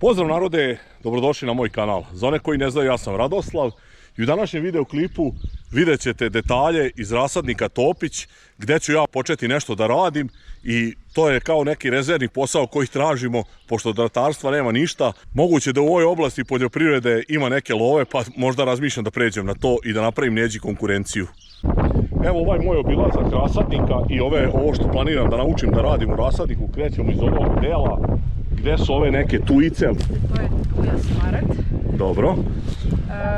Pozdrav narode, dobrodošli na moj kanal. Za one koji ne znaju, ja sam Radoslav i u današnjem videoklipu vidjet ćete detalje iz rasadnika Topić gdje ću ja početi nešto da radim i to je kao neki rezervni posao koji tražimo, pošto od ratarstva nema ništa. Moguće da u ovoj oblasti poljoprivrede ima neke love, pa možda razmišljam da pređem na to i da napravim Neđi konkurenciju. Evo ovaj moj obilazak rasadnika i ovo što planiram da naučim da radim u rasadniku, krećemo iz ovog dela. Gdje su ove neke tujice? To je tuja smaragd. Dobro.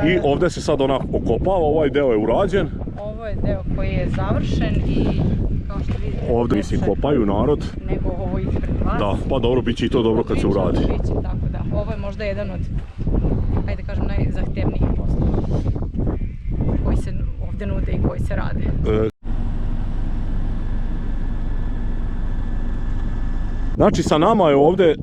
I ovdje se sad ona okopava, ovaj deo je urađen. Ovo je deo koji je završen i kao što vidite... Ovdje mislim kopaju narod. Nego ovo ispred vas. Da, pa dobro, bit će i to dobro kad se uradi. Biće, tako da. Ovo je možda jedan od, ajde kažem, najzahtevnijih poslova koji se ovdje nude i koji se rade. Znači sa nama je ovdje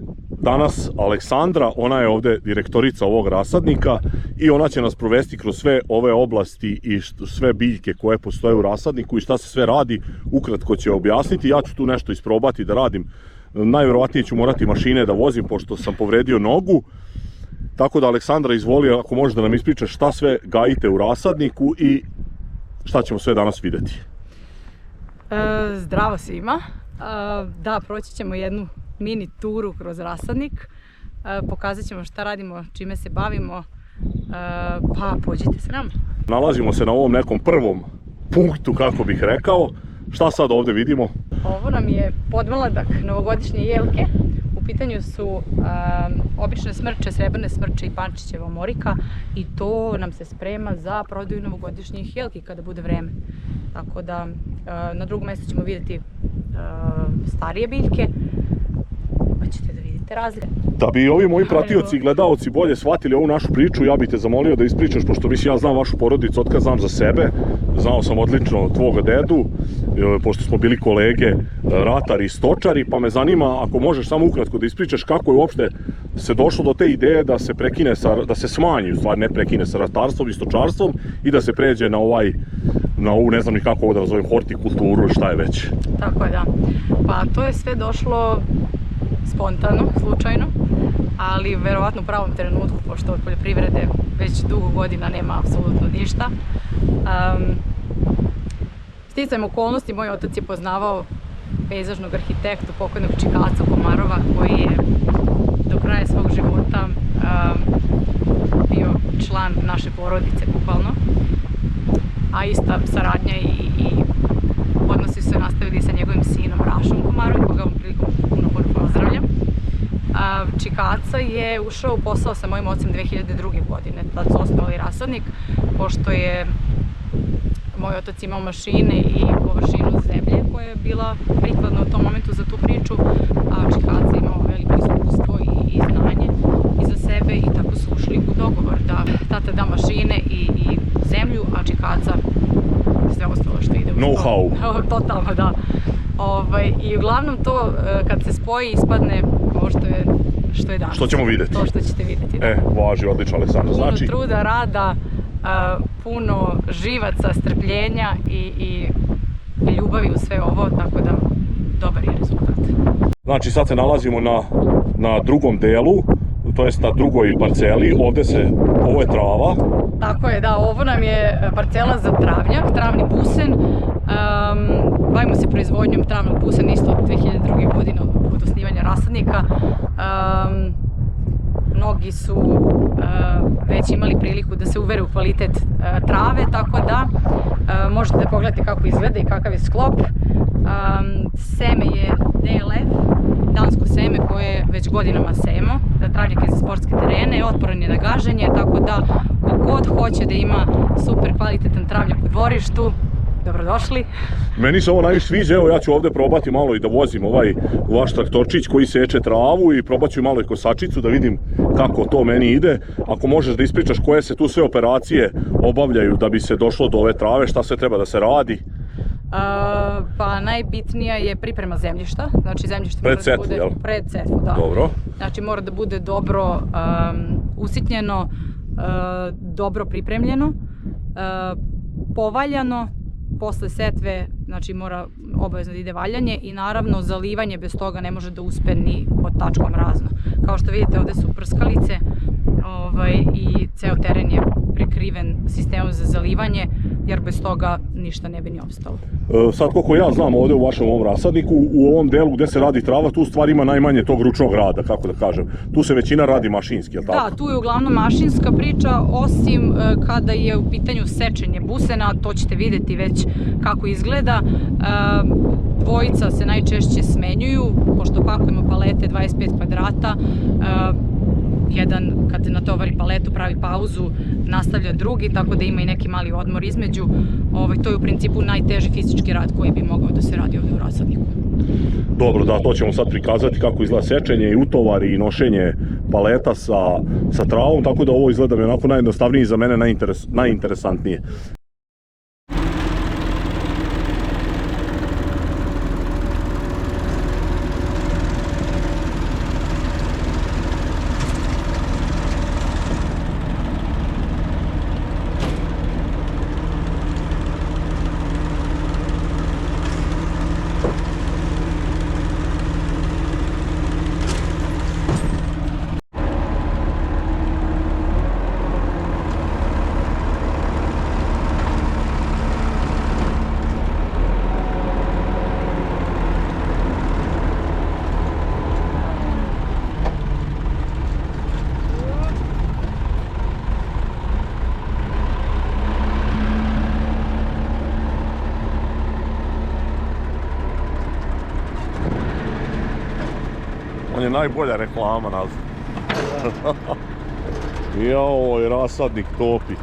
danas Aleksandra, ona je ovdje direktorica ovog rasadnika i ona će nas provesti kroz sve ove oblasti i sve biljke koje postoje u rasadniku i šta se sve radi, ukratko će objasniti. Ja ću tu nešto isprobati da radim, najvjerovatnije ću morati mašine da vozim pošto sam povredio nogu. Tako da Aleksandra, izvoli, ako možeš da nam ispričaš šta sve gajite u rasadniku i šta ćemo sve danas vidjeti. Zdravo svima. Da, proći ćemo jednu mini turu kroz rasadnik, pokazat ćemo šta radimo, čime se bavimo, pa pođite s nama. Nalazimo se na ovom nekom prvom punktu, kako bih rekao. Šta sad ovdje vidimo? Ovo nam je podmladak novogodišnje jelke. U pitanju su obične smrče, srebrne smrče i pančićeva morika i to nam se sprema za prodaju novogodišnjih jelki kada bude vreme. Tako da na drugom mjestu ćemo vidjeti starije biljke, pa ćete da vidite razlike. Da bi ovi moji pratioci i gledaoci bolje shvatili ovu našu priču, ja bih te zamolio da ispričaš, pošto mislim ja znam vašu porodicu, otkad znam za sebe, znao sam odlično tvoga dedu, pošto smo bili kolege ratari i stočari, pa me zanima ako možeš samo ukratko da ispričaš kako je uopšte se došlo do te ideje da se prekine, da se smanji, u stvari ne prekine sa ratarstvom i stočarstvom i da se pređe na ovu, ne znam ni kako ovo da nazovem, hortikulturu ili šta je već. Tako je, da. Pa to je sve došlo spontano, slučajno, ali verovatno u pravom trenutku, pošto od poljoprivrede već dugo godina nema apsolutno ništa. Sticajem okolnosti, moj otac je poznavao pejzažnog arhitektu, pokojnog Čikaca Komarova, koji je do kraja svog života bio član naše porodice, bukvalno. A ista saradnja i odnosi su se nastavili sa njegovim sinom Rašom Komarom, koga vam prilikom puno pozdravljam. Čikaca je ušao u posao sa mojim ocem 2002. godine, tad su osnovali rasadnik, pošto je moj otac imao mašine i površinu zemlje koja je bila prikladna u tom momentu za tu priču, a Čikaca imao veliko iskustvo i znanje iza sebe i tako su ušli u dogovor da tata da mašine i zemlju, a Čikaca sve ostalo što ide uz to. Know-how. Totalno, da. I uglavnom to kad se spoji ispadne ovo što je danas. Što ćemo vidjeti. To što ćete vidjeti. Da. Važi, odlično Aleksandra. Puno truda, rada, puno živaca, strpljenja i ljubavi u sve ovo, tako da dobar je rezultat. Znači sad se nalazimo na drugom delu, to jest na drugoj parceli, ovo je trava. Tako je, da, ovo nam je parcela za travnjak, travni busen. Bavimo se proizvodnjom travnog busena isto od 2002. godine od osnivanja rasadnika. Mnogi su već imali priliku da se uvere u kvalitet trave, tako da možete pogledati kako izgleda i kakav je sklop. Seme je DLF, dansko seme koje već godinama sejemo. Travnjak je za sportske terene, otporan je na gaženje, tako da kogod hoće da ima super kvalitetan travnjak u dvorištu, dobrodošli. Meni se ovo najviše sviđa, evo ja ću ovdje probati malo i da vozim ovaj vaš traktorčić koji seče travu i probat ću malo i kosačicu da vidim kako to meni ide. Ako možeš da ispričaš koje se tu sve operacije obavljaju da bi se došlo do ove trave, šta sve treba da se radi? Pa najbitnija je priprema zemljišta, znači zemljište pred setvu, jel? Pred setvu, da. Dobro. Znači mora da bude dobro usitnjeno, dobro pripremljeno, povaljano, posle setve znači mora obavezno da ide valjanje i naravno zalivanje bez toga ne može da uspe ni pod tačkom razno. Kao što vidite, ovde su prskalice i ceo teren je prekriven sistemom za zalivanje, jer bez toga ništa ne bi ni opstalo. Sad, koliko ja znam ovde u vašem ovom rasadniku, u ovom delu gde se radi trava, tu stvar ima najmanje tog ručnog rada, kako da kažem. Tu se većina radi mašinski, je li tako? Da, tu je uglavnom mašinska priča, osim kada je u pitanju sečenje busena, to ćete videti već kako izgleda. Dvojica se najčešće smenjuju, pošto pakujemo palete 25 kvadrata, jedan kad natovari paletu pravi pauzu, nastavlja drugi, tako da ima i neki mali odmor između. To je u principu najteži fizički rad koji bi mogao da se radi ovde u rasadniku. Dobro, da, to ćemo sad prikazati kako izgleda sečenje i utovar i nošenje paleta sa travom, tako da ovo izgleda mi onako najjednostavnije i za mene najinteresantnije. On je najbolja reklama nazad. Jao, je rasadnik Topić.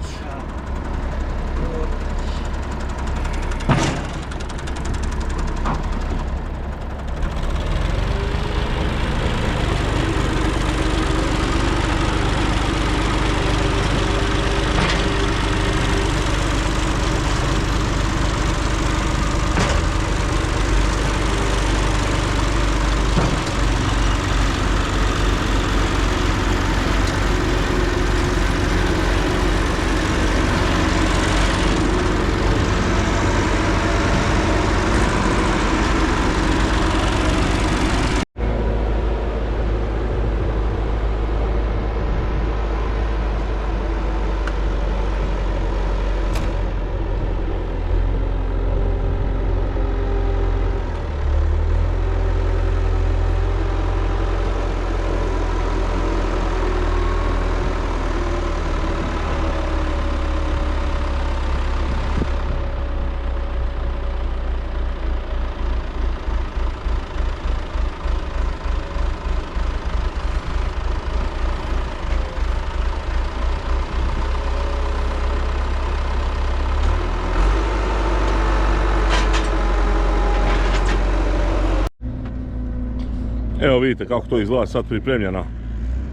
Evo vidite kako to izgleda sad pripremljena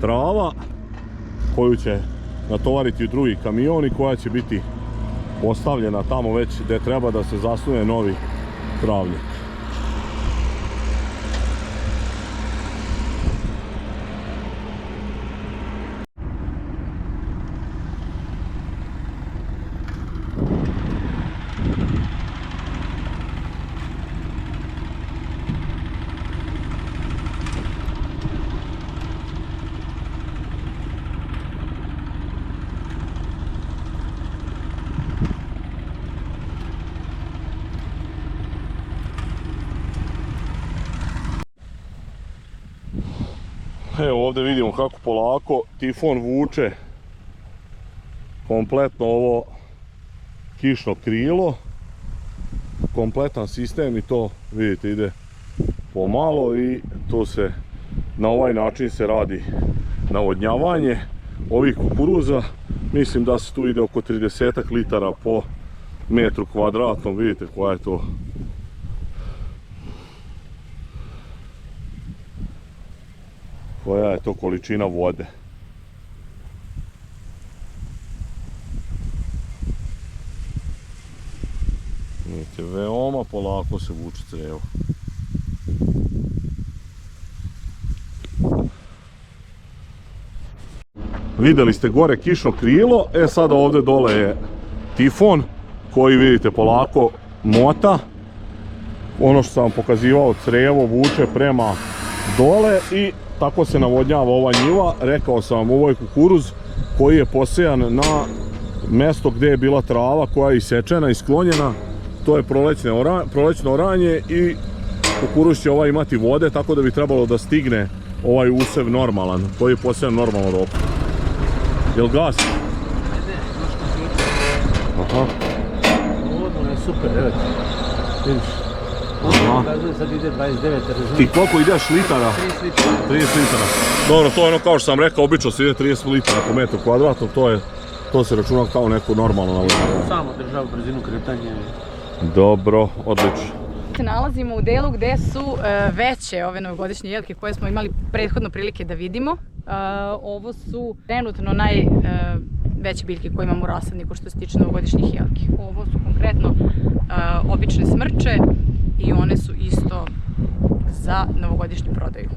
trava koju će natovariti u drugi kamion i koja će biti postavljena tamo već gdje treba da se zasnuje novi travnjak. Evo ovdje vidimo kako polako Tifon vuče kompletno ovo kišno krilo, kompletan sistem i to vidite ide pomalo i tu se na ovaj način se radi navodnjavanje ovih kukuruza. Mislim da se tu ide oko 30 litara po metru kvadratnom, vidite koja je to količina vode. Vidite, veoma polako se vuče crevo. Vidjeli ste gore kišno krilo, sada ovdje dole je Tifon koji vidite polako mota ono što sam vam pokazivao, crevo vuče prema dole i tako se navodnjava ova njiva. Rekao sam vam, ovo je kukuruz koji je posejan na mesto gdje je bila trava koja je isečena i sklonjena. To je prolećno oranje i kukuruz će ovaj imati vode, tako da bi trebalo da stigne ovaj usev normalan, koji je posejan normalno roku. Jel gas? Aha. Ovo je super, evo. Vidiš. Kaže sad ide 29. I koliko ideš litara? 30 litara. 30 litara. Dobro, to je ono kao što sam rekao, obično se ide 30 litara po metru kvadratnom, to se računa kao neko normalno navodnjavanje. Samo država brzinu kretanja. Dobro, odlično. Se nalazimo u delu gdje su veće ove novogodišnje jelke koje smo imali prethodno prilike da vidimo. Ovo su trenutno najveće biljke koje imamo u rasadniku što se tiče novogodišnjih jelki. Ovo su konkretno obične smrče i one su isto za novogodišnju prodaju.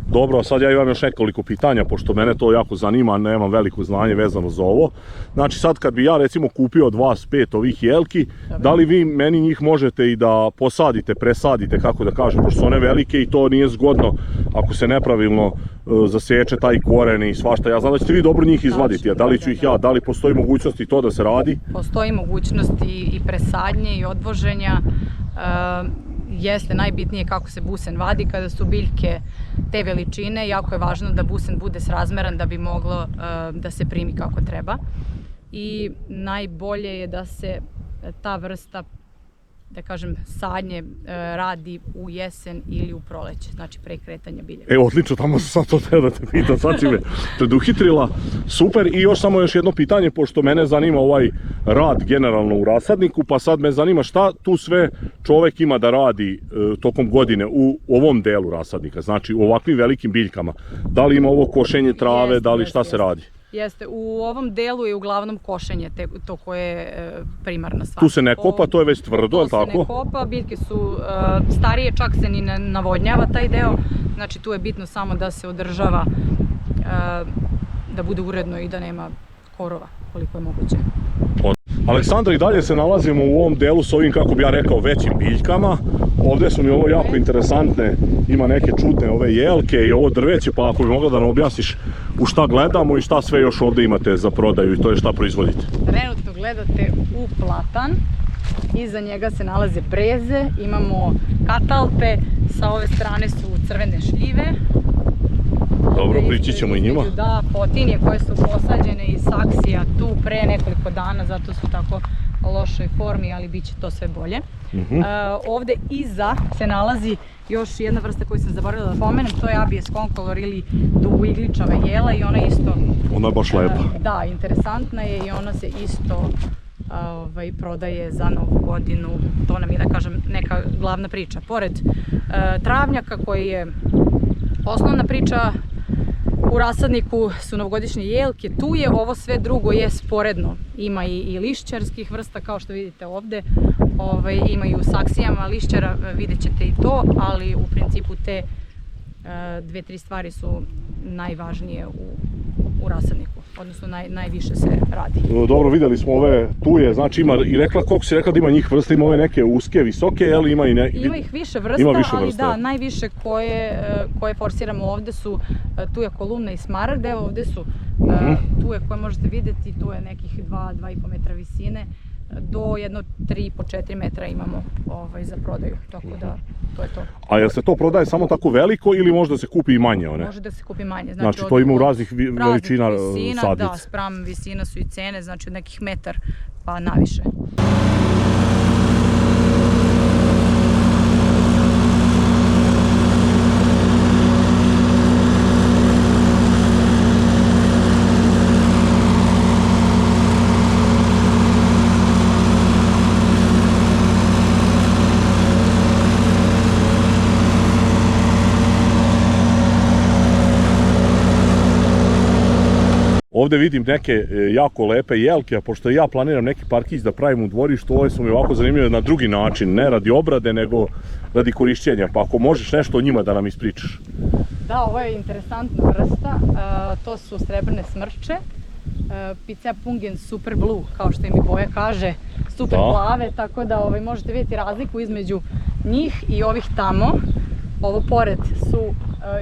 Dobro, sad ja imam još nekoliko pitanja, pošto mene to jako zanima, nemam veliko znanje vezano za ovo. Znači sad kad bi ja recimo kupio od vas 5 ovih jelki, da li vi meni njih možete i da posadite, presadite, kako da kažem, pošto su one velike i to nije zgodno ako se nepravilno zaseče taj koren i svašta. Ja znam da ćete vi dobro njih izvaditi, a da li ću ih ja, da li postoji mogućnost i to da se radi? Postoji mogućnost i presadnje i odvoženja. Jeste najbitnije kako se busen vadi kada su biljke te veličine. Jako je važno da busen bude srazmeran da bi moglo da se primi kako treba. I najbolje je da se ta vrsta, da kažem, sadnje radi u jesen ili u proleće, znači pre kretanja biljaka. Evo, odlično, tamo sam sad to teo da te pitam, sad si me preduhitrila. Super, i samo još jedno pitanje, pošto mene zanima ovaj rad generalno u rasadniku, pa sad me zanima šta tu sve čovek ima da radi tokom godine u ovom delu rasadnika, znači u ovakvim velikim biljkama. Da li ima ovo košenje trave, da li šta se radi? Jeste, u ovom delu je uglavnom košenje, to koje je primarna stvar. Tu se ne kopa, to je već tvrdo, je li tako? Tu se ne kopa, biljke su starije, čak se ni ne navodnjava taj deo, znači tu je bitno samo da se održava, da bude uredno i da nema korova, koliko je moguće. Aleksandra, i dalje se nalazimo u ovom delu s ovim, kako bi ja rekao, većim biljkama. Ovdje su mi ovo jako interesantne, ima neke čudne ove jelke i ovo drveće, pa ako bi mogla da nam objasniš u šta gledamo i šta sve još ovdje imate za prodaju i to je šta proizvodite. Trenutno gledate u platan, iza njega se nalaze breze, imamo katalpe, sa ove strane su crvene šljive. Dobro, prići ćemo i njima. Da, potinje koje su posađene iz saksija tu pre nekoliko dana, zato su tako lošoj formi, ali bit će to sve bolje. Ovdje iza se nalazi još jedna vrsta koju sam zaboravila da pomenem, to je Abies concolor ili duigličava jela i ona isto... Ona je baš lepa. Da, interesantna je i ona se isto prodaje za novu godinu, to nam je, da kažem, neka glavna priča. Pored travnjaka koji je osnovna priča, u rasadniku su novogodišnje jelke, tu je ovo sve drugo je sporedno. Ima i lišćarskih vrsta kao što vidite ovdje, ima i u saksijama lišćara, vidjet ćete i to, ali u principu te 2-3 stvari su najvažnije u rasadniku, odnosno najviše se radi. Dobro, vidjeli smo ove, tu je, znači ima, i rekla, koliko si rekla da ima njih vrsta, ima ove neke uske, visoke, ali ima i ne... Ima ih više vrsta, ali da, najviše koje forsiramo ovdje su, tu je kolumna i smaragd, evo ovdje su, tu je koje možete vidjeti, tu je nekih 2-2,5 metra visine, do jedno 3,5-4 metra imamo za prodaju, tako da to je to. A jel se to prodaje samo tako veliko ili možda se kupi i manje one? Može da se kupi manje. Znači to ima u raznih veličina sadnice? Da, spram visina su i cene, znači od nekih metar pa naviše. Ovdje vidim neke jako lepe jelke, a pošto ja planiram neki parkić da pravim u dvorištu, ove su mi ovako zanimljive na drugi način, ne radi obrade, nego radi korišćenja, pa ako možeš nešto o njima da nam ispričaš. Da, ovo je interesantna vrsta, to su srebrne smrče, Picea pungens super blue, kao što im i boja kaže, super plave, tako da možete vidjeti razliku između njih i ovih tamo. Ovo pored su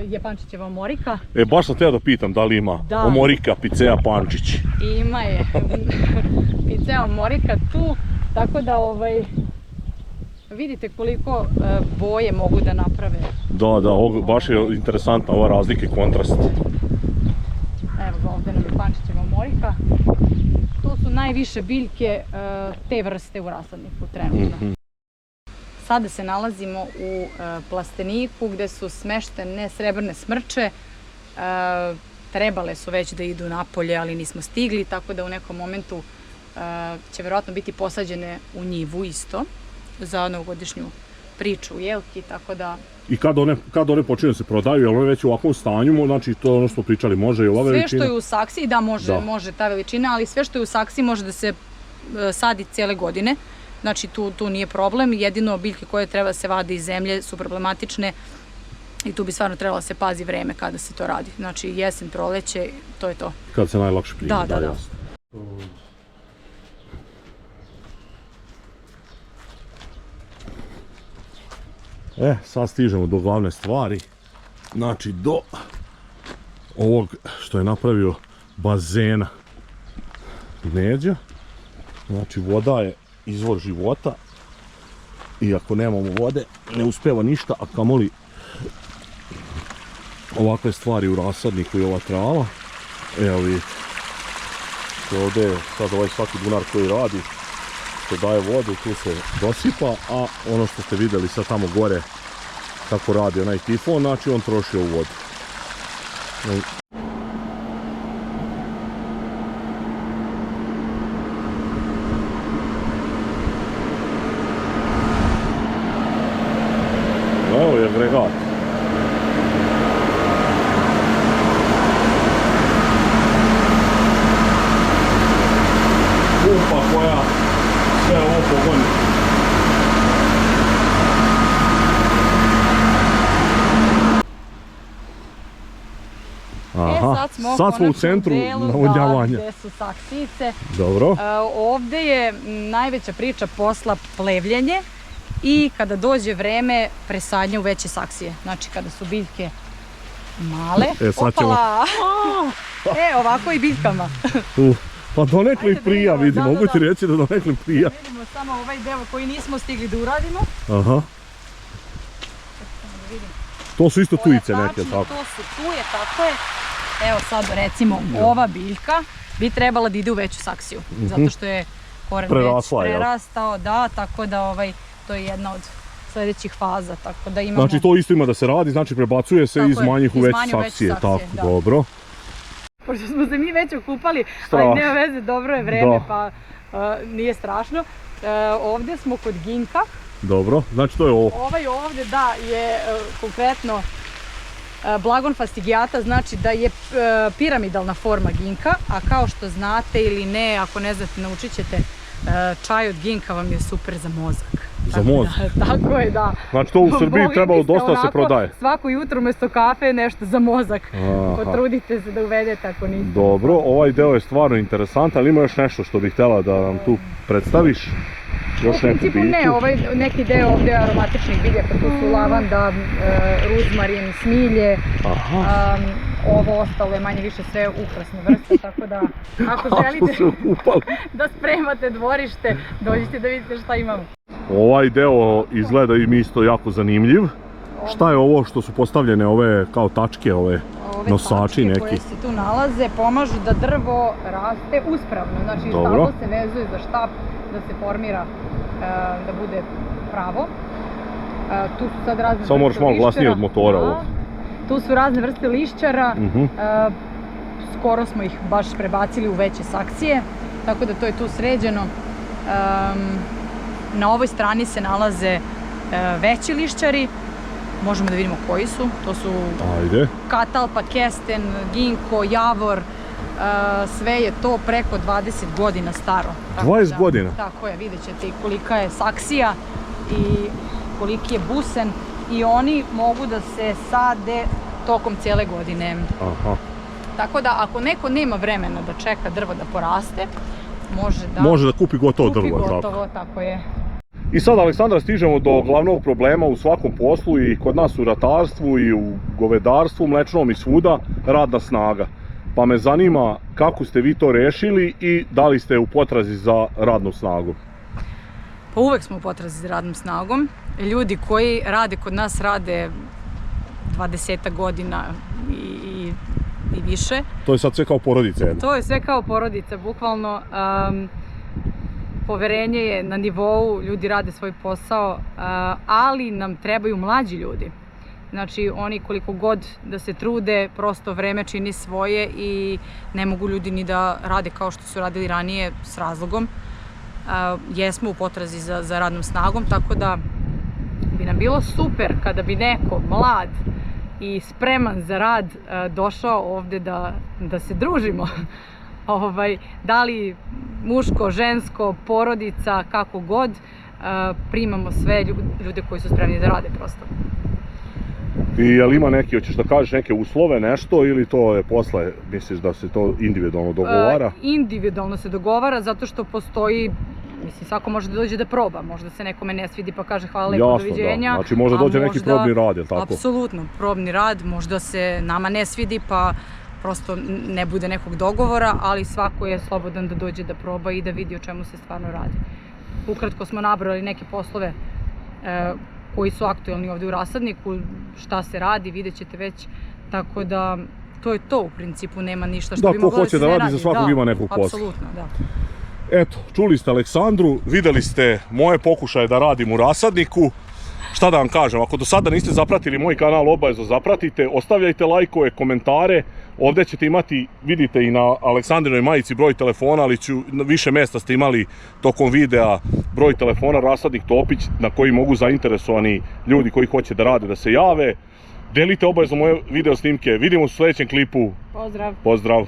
Jepančićeva omorika. Baš sam teo da pitam da li ima Da. omorika, Picea, Pančić. Ima je Picea omorika tu, tako da vidite koliko boje mogu da naprave. Da, ovo baš je interesantna ova razlika i kontrast. Evo ga, ovdje nam je Pančićeva omorika. To su najviše biljke te vrste u rasadniku trenutno. Sada se nalazimo u plasteniku gdje su smeštene srebrne smrče. Trebale su već da idu napolje, ali nismo stigli, tako da u nekom momentu će vjerojatno biti posađene u njivu isto za novogodišnju priču u jelki, tako da... I kad one počinju da se prodaju, je li one već u ovakvom stanju, znači to je ono što smo pričali, može i ova veličina? Sve što je u saksiji, da, može ta veličina, ali sve što je u saksiji može da se sadi cijele godine. Znači tu nije problem, jedino biljke koje treba da se vade iz zemlje su problematične i tu bi stvarno trebalo da se pazi vreme kada se to radi. Znači jesen, proleće, to je to. Kad se najlakše primi, Da. jasno. Sad stižemo do glavne stvari, znači do ovog što je napravio bazena Neđa. Znači voda je izvor života i ako nemamo vode ne uspeva ništa, a kamoli ovakve stvari u rasadniku i ova trava. Evo vidite, ovdje je sad ovaj svaki bunar koji radi, što daje vodu, tu se dosipa, a ono što ste vidjeli sad tamo gore kako radi onaj tifon, znači on troši ovu vodu. Evo je agregat. Pumpa koja sve ovo pogoni. Aha, sad smo u centru navodnjavanja. Gdje su saksijice. Dobro. Ovdje je najveća priča posla plevljenje i kada dođe vreme presadnja u veće saksije. Znači kada su biljke male. Sad ćemo. Opala! Ovako i biljkama. Pa donekle i prija vidim, mogu ti reći da donekle prija. Vidimo samo ovaj deo koji nismo stigli da uradimo. Aha. To su isto tujice neke, tako? To su tuje, tako je. Evo sad recimo ova biljka bi trebala da ide u veću saksiju. Zato što je koren već prerastao, da, tako da to je jedna od sljedećih faza, tako da imamo... Znači to isto ima da se radi, znači prebacuje se iz manjih u veće saksije, tako, dobro. Pošto smo se mi već okupali, ali nema veze, dobro je vreme, pa nije strašno. Ovdje smo kod ginka. Dobro, znači to je ovo. Ovaj ovdje, da, je konkretno Blagon fascigiata, znači da je piramidalna forma ginka, a kao što znate ili ne, ako ne znate, naučit ćete, čaj od ginka vam je super za mozak. Za mozak? Tako je, da. Znači to u Srbiji trebalo dosta da se prodaje. Svako jutro umjesto kafe nešto za mozak. Potrudite se da uvedete ako niste. Dobro, ovaj deo je stvarno interesantan, ali ima još nešto što bih htjela da nam tu predstaviš? Još u principu ne, ovaj neki deo ovdje je aromatičnih biljaka, tu su lavanda, ruzmarin, smilje. Ovo ostalo je manje više sve ukrasne vrste, tako da ako želite da spremate dvorište, dođite da vidite šta imamo. Ovaj deo izgleda im isto jako zanimljiv. Šta je ovo što su postavljene ove kao tačke, ove nosači neki? Ove tačke koje se tu nalaze pomažu da drvo raste uspravno, znači stablo se vezuje za štap da se formira, da bude pravo. Tu su sad razne vrste samo moraš malo glasnije od motora ovo. Tu su razne vrste lišćara, skoro smo ih baš prebacili u veće saksije, tako da to je tu sređeno. Na ovoj strani se nalaze veći lišćari, možemo da vidimo koji su. To su katalpa, kesten, ginko, javor, sve je to preko 20 godina staro. 20 godina? Tako je, vidjet ćete i kolika je saksija i koliki je busen i oni mogu da se sade tokom cijele godine. Tako da ako neko nema vremena da čeka drvo da poraste, može da kupi gotovo drvo. Kupi gotovo, tako je. I sad, Aleksandra, stižemo do glavnog problema u svakom poslu i kod nas u ratarstvu i u govedarstvu, mlečnom i svuda, radna snaga. Pa me zanima kako ste vi to rešili i da li ste u potrazi za radnom snagom? Pa uvek smo u potrazi za radnom snagom. Ljudi koji rade kod nas rade 20 godina i više. To je sad sve kao porodica jedna. To je sve kao porodica, bukvalno. Poverenje je na nivou, ljudi rade svoj posao, ali nam trebaju mlađi ljudi. Znači, oni koliko god da se trude, prosto vreme čini svoje i ne mogu ljudi ni da rade kao što su radili ranije s razlogom. Jesmo u potrazi za radnom snagom, tako da bi nam bilo super kada bi neko mlad i spreman za rad došao ovde da se družimo. Da li muško, žensko, porodica, kako god, primamo sve ljude koji su spremni da rade prosto. I je li ima neki, hoćeš da kažeš neke uslove, nešto, ili to je posle, misliš da se to individualno dogovara? Individualno se dogovara, zato što postoji, mislim, svako može da dođe da proba, možda se nekome ne svidi pa kaže hvala lepo, doviđenja. Jasno, da, znači možda dođe neki probni rad, je li tako? Apsolutno, probni rad, možda se nama ne svidi pa prosto ne bude nekog dogovora, ali svako je slobodan da dođe da proba i da vidi o čemu se stvarno radi. Ukratko smo nabrali neke poslove koji su aktuelni ovde u Rasadniku, šta se radi, vidjet ćete već, tako da to je to u principu, nema ništa što bi moglo da se ne radi. Da, ko hoće da radi, za svakog ima nekog posla. Apsolutno, da. Eto, čuli ste Aleksandru, videli ste moje pokušaje da radim u Rasadniku. Šta da vam kažem, ako do sada niste zapratili moj kanal, obavezno zapratite, ostavljajte lajkove, komentare, ovdje ćete imati, vidite i na Aleksandrinoj majici broj telefona, ali više mjesta ste imali tokom videa broj telefona Rasadnik Topić, na koji mogu zainteresovani ljudi koji hoće da rade da se jave. Delite obavezno moje video snimke, vidimo se u sljedećem klipu. Pozdrav! Pozdrav!